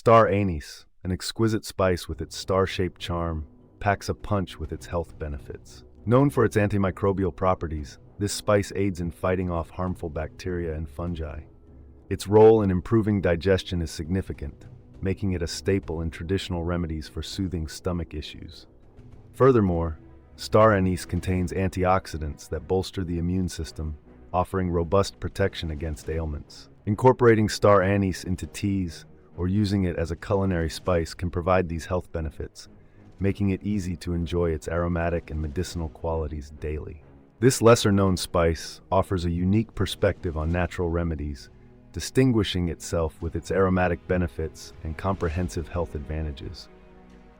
Star anise, an exquisite spice with its star-shaped charm, packs a punch with its health benefits. Known for its antimicrobial properties, this spice aids in fighting off harmful bacteria and fungi. Its role in improving digestion is significant, making it a staple in traditional remedies for soothing stomach issues. Furthermore, star anise contains antioxidants that bolster the immune system, offering robust protection against ailments. Incorporating star anise into teas or using it as a culinary spice can provide these health benefits, making it easy to enjoy its aromatic and medicinal qualities daily. This lesser-known spice offers a unique perspective on natural remedies, distinguishing itself with its aromatic benefits and comprehensive health advantages.